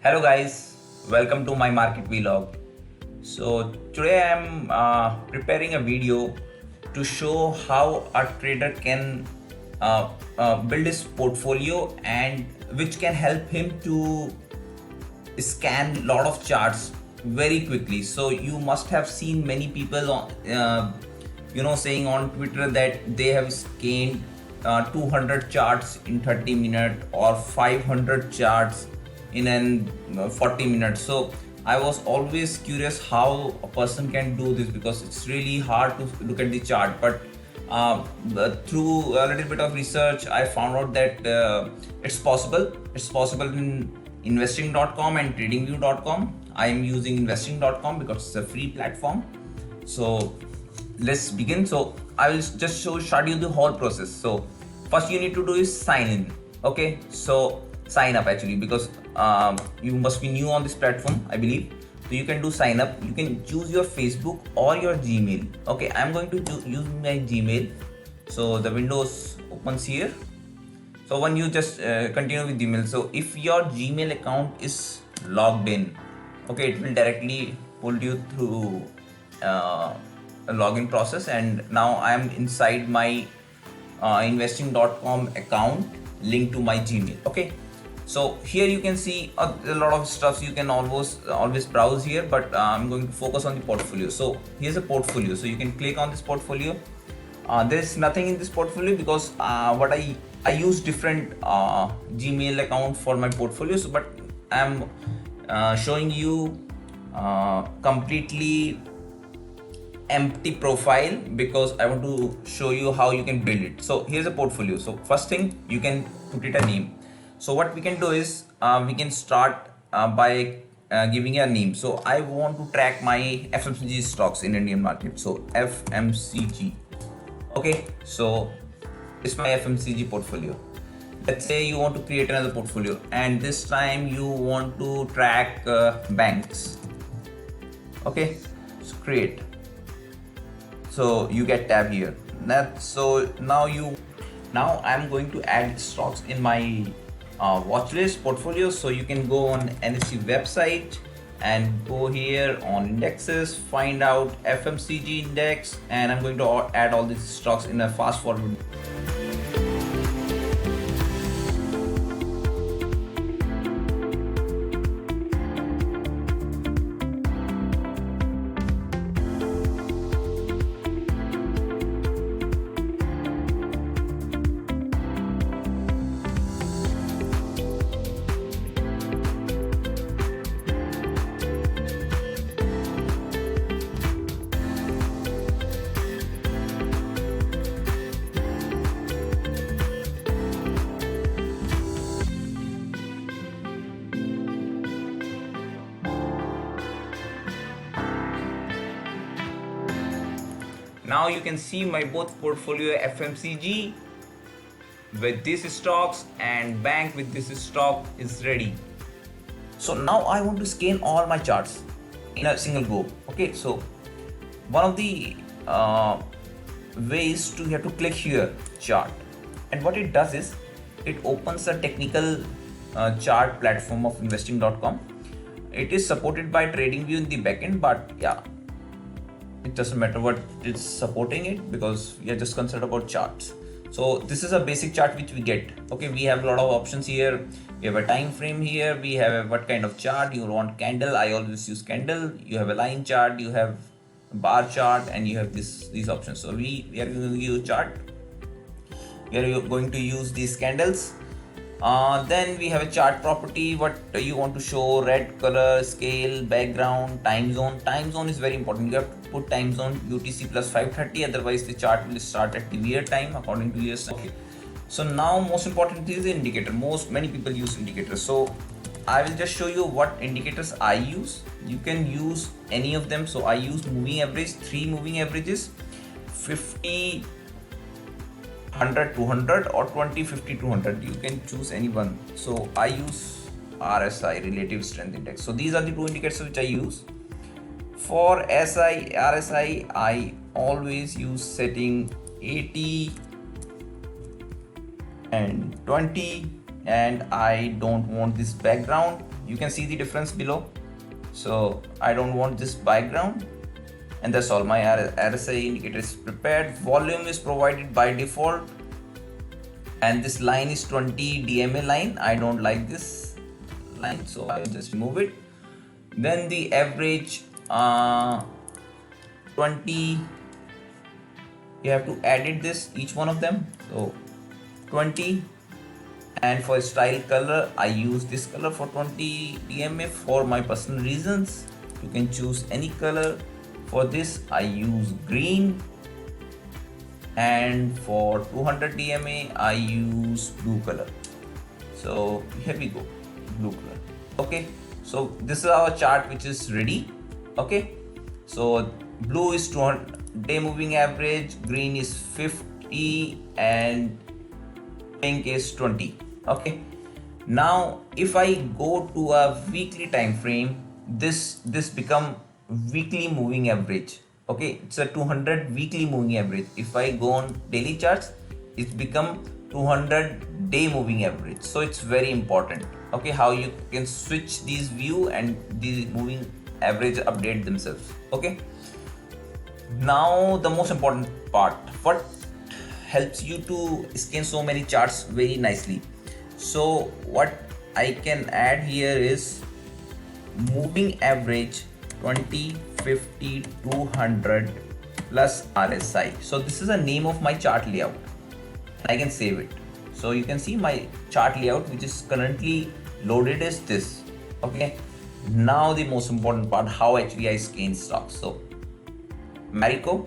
Hello guys, welcome to my market vlog. So today I am preparing a video to show how a trader can build his portfolio and which can help him to scan lot of charts very quickly. So you must have seen many people on saying on Twitter that they have scanned 200 charts in 30 minutes or 500 charts in 40 minutes. So I was always curious how a person can do this because it's really hard to look at the chart. But through a little bit of research, I found out that it's possible. It's possible in investing.com and tradingview.com. I am using investing.com because it's a free platform. So let's begin. So I will just show you the whole process. So first you need to do is sign in. Okay, so sign up actually because you must be new on this platform, I believe. So you can do sign up. You can choose your Facebook or your Gmail. Okay, I'm going to use my Gmail. So the Windows opens here. So when you just continue with Gmail, so if your Gmail account is logged in, okay, it will directly pull you through a login process. And now I am inside my investing.com account linked to my Gmail. Okay, so here you can see a lot of stuff. You can always browse here, but I'm going to focus on the portfolio. So here's a portfolio. So you can click on this portfolio. There's nothing in this portfolio because what I use different Gmail account for my portfolio. So, but I'm showing you completely empty profile because I want to show you how you can build it. So here's a portfolio. So first thing, you can put it a name. So what we can do is we can start by giving a name. So I want to track my FMCG stocks in Indian market. So FMCG. Okay, so it's my FMCG portfolio. Let's say you want to create another portfolio and this time you want to track banks. Okay, so create. So you get tab here. Now I'm going to add stocks in my watch list portfolio. So you can go on NSE website and go here on indexes, find out FMCG index, and I'm going to add all these stocks in a fast forward. Now you can see my both portfolio FMCG with these stocks and bank with this stock is ready. So now I want to scan all my charts in a single go. Okay, so one of the ways to you have to click here chart, and what it does is it opens a technical chart platform of investing.com. It is supported by TradingView in the backend, but yeah, it doesn't matter what it's supporting it because we are just concerned about charts. So this is a basic chart which we get. Okay, we have a lot of options here. We have a time frame here. We have what kind of chart you want. Candle, I always use candle. You have a line chart, you have a bar chart, and you have these options. So we are going to use chart. We are going to use these candles. Then we have a chart property, what you want to show, red color, scale, background, time zone. Time zone is very important. You have to put time zone UTC plus 530, otherwise the chart will start at the weird time according to US. Okay, so now most important is the indicator. Many people use indicators. So I will just show you what indicators I use. You can use any of them. So I use moving average, 3 moving averages, 50, 100, 200 or 20, 50, 200. You can choose any one. So I use RSI, relative strength index. So these are the 2 indicators which I use. For RSI, I always use setting 80 and 20 and I don't want this background. You can see the difference below. So I don't want this background, and that's all. My RSI indicator is prepared. Volume is provided by default, and this line is 20 DMA line. I don't like this line, so I'll just remove it. Then the average 20, you have to edit this, each one of them. So 20, and for style color I use this color for 20 DMA for my personal reasons. You can choose any color. For this I use green, and for 200 DMA I use blue color. So here we go, blue color. Okay, so this is our chart which is ready. Okay, so blue is 200 day moving average, green is 50, and pink is 20. Okay, now if I go to a weekly time frame, this become weekly moving average. Okay, it's a 200 weekly moving average. If I go on daily charts, it's become 200 day moving average. So it's very important, okay, how you can switch these view and the moving average update themselves. Okay, now the most important part, what helps you to scan so many charts very nicely. So what I can add here is moving average 20, 50, 200 plus RSI. So this is the name of my chart layout. I can save it. So you can see my chart layout which is currently loaded is this. Okay, now the most important part, how actually I scan stocks. So Marico,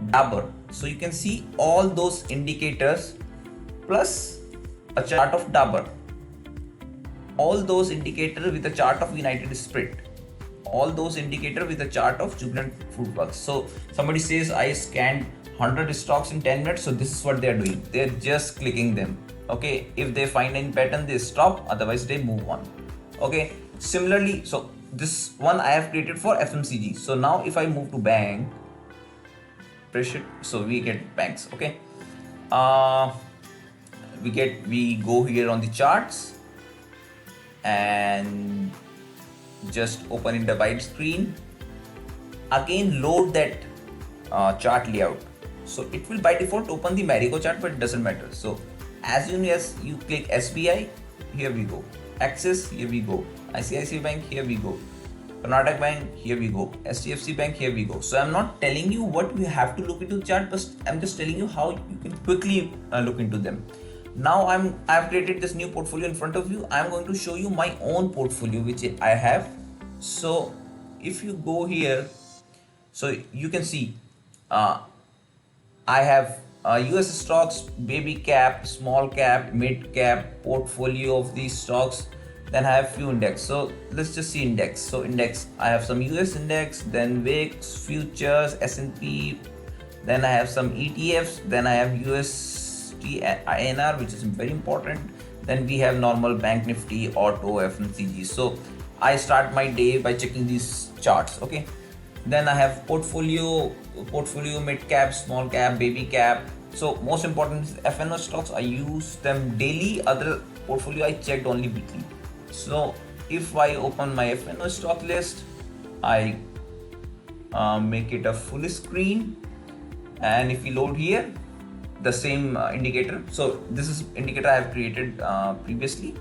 Dabur. So you can see all those indicators plus a chart of Dabur. All those indicators with a chart of United Spirit. All those indicators with a chart of Jubilant FoodWorks. So somebody says I scanned 100 stocks in 10 minutes. So this is what they are doing. They're just clicking them. Okay, if they find any pattern, they stop. Otherwise, they move on. Okay, similarly, so this one I have created for FMCG. So now if I move to bank, press it, so we get banks. Okay, we go here on the charts and just open in the wide screen. Again, load that chart layout. So it will by default open the Marico chart, but it doesn't matter. So as soon as you click SBI, here we go. Axis, here we go. ICICI Bank, here we go. Karnataka Bank, here we go. HDFC Bank, here we go. So I'm not telling you what you have to look into the chart, but I'm just telling you how you can quickly look into them. Now I've created this new portfolio in front of you. I'm going to show you my own portfolio which I have. So if you go here, so you can see I have US stocks, baby cap, small cap, mid cap, portfolio of these stocks. Then I have few index. So let's just see index. So index, I have some US index, then VIX, futures, S&P. Then I have some ETFs. Then I have USD INR, which is very important. Then we have normal bank nifty, auto, FMCG. So I start my day by checking these charts. Okay. Then I have portfolio, mid cap, small cap, baby cap. So most important is FNO stocks. I use them daily. Other portfolio I checked only weekly. So if I open my FNO stock list, I make it a full screen, and if we load here, the same indicator. So this is indicator I have created previously.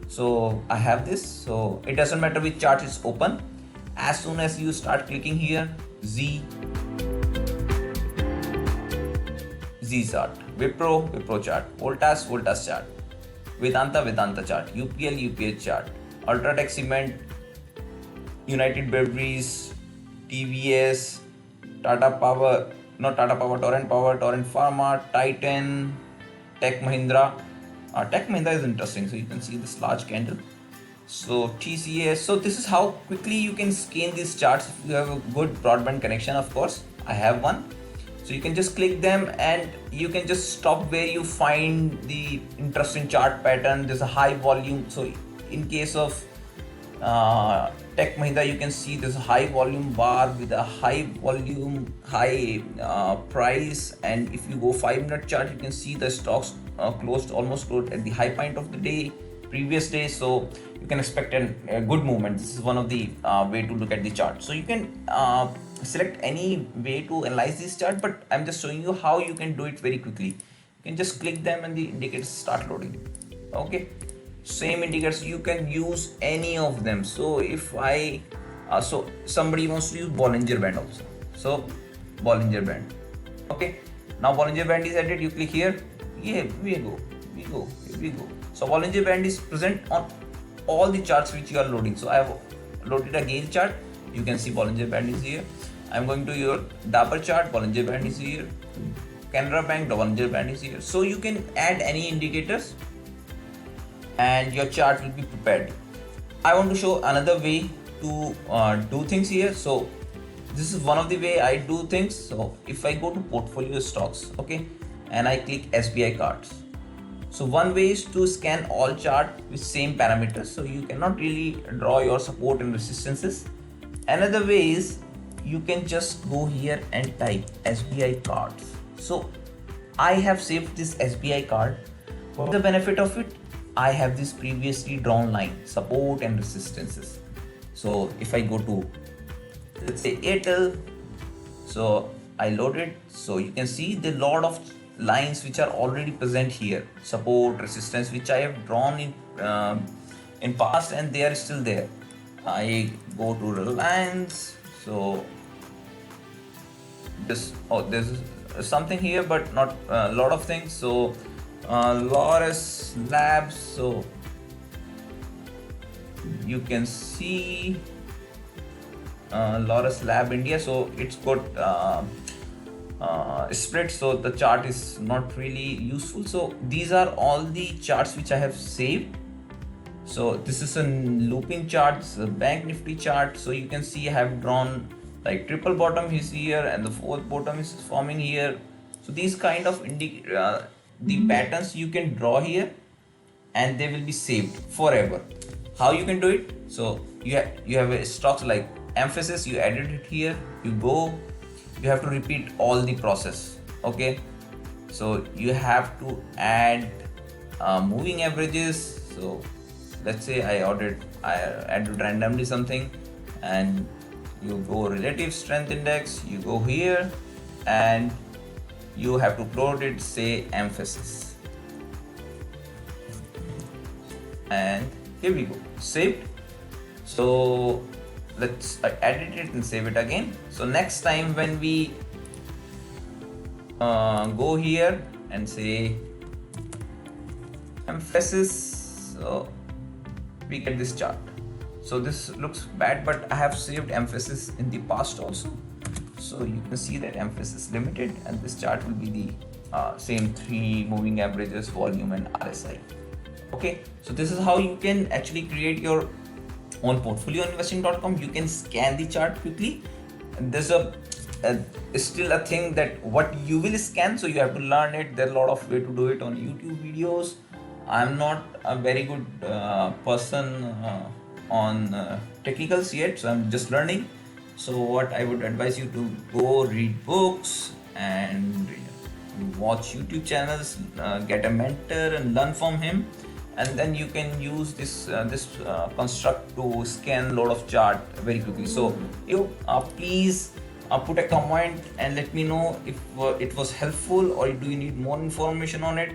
So I have this. So it doesn't matter which chart is open. As soon as you start clicking here, Z chart, Wipro chart, Voltas chart, Vedanta chart, UPL chart, Ultratech Cement, United Breweries, TVS, Torrent Power, Torrent Pharma, Titan, Tech Mahindra. Tech Mahindra is interesting. So you can see this large candle. So TCS. So this is how quickly you can scan these charts if you have a good broadband connection. Of course, I have one. So you can just click them and you can just stop where you find the interesting chart pattern. There's a high volume. So in case of Tech Mahindra, you can see there's a high volume bar with a high volume, high price. And if you go 5-minute chart, you can see the stocks almost closed at the high point of the day, previous day. So you can expect a good movement. This is one of the way to look at the chart. So you can select any way to analyze this chart, but I'm just showing you how you can do it very quickly. You can just click them and the indicators start loading. Okay, same indicators, you can use any of them. So if I so somebody wants to use Bollinger Band also, so Bollinger Band. Okay, now Bollinger Band is added, you click here. Yeah, here we go. So Bollinger Band is present on all the charts which you are loading. So I have loaded a Gale chart, you can see Bollinger Band is here. I'm going to your Dabur chart, Bollinger Band is here. Canara Bank, Bollinger Band is here. So you can add any indicators and your chart will be prepared. I want to show another way to do things here. So this is one of the way I do things. So if I go to portfolio stocks, okay, and I click SBI cards. So one way is to scan all chart with same parameters. So you cannot really draw your support and resistances. Another way is you can just go here and type SBI cards. So I have saved this SBI card. For the benefit of it, I have this previously drawn line, support and resistances. So if I go to, let's say, Airtel, so I load it. So you can see the lot of lines which are already present here, support, resistance, which I have drawn in past, and they are still there. I go to Reliance. So this, there's something here, but not a lot of things. So Laurus Labs, so you can see Laurus Lab India. So it's got split, so the chart is not really useful. So these are all the charts which I have saved. So this is a looping chart, a Bank Nifty chart. So you can see I have drawn like triple bottom is here and the fourth bottom is forming here. So these kind of the patterns you can draw here and they will be saved forever. How you can do it? So you have a stocks like Mphasis, you added it here, you have to repeat all the process. Okay, so you have to add moving averages. So let's say I added randomly something, and you go relative strength index, you go here and you have to plot it, say Mphasis, and here we go, saved. So let's edit it and save it again. So next time when we go here and say Mphasis, so we get this chart. So this looks bad, but I have saved Mphasis in the past also. So you can see that Mphasis limited, and this chart will be the same three moving averages, volume and RSI. Okay, so this is how you can actually create your own portfolio on investing.com. You can scan the chart quickly. And there's still a thing that what you will scan, so you have to learn it. There are a lot of way to do it on YouTube videos. I'm not a very good person on technicals yet, so I'm just learning. So what I would advise you to go read books and watch YouTube channels, get a mentor and learn from him, and then you can use this construct to scan a lot of chart very quickly. So you please put a comment and let me know if it was helpful, or do you need more information on it.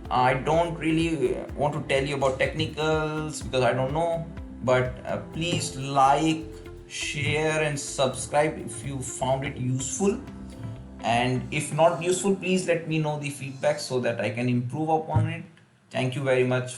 I don't really want to tell you about technicals because I don't know, but please like, share and subscribe if you found it useful, and if not useful, please let me know the feedback so that I can improve upon it. Thank you very much.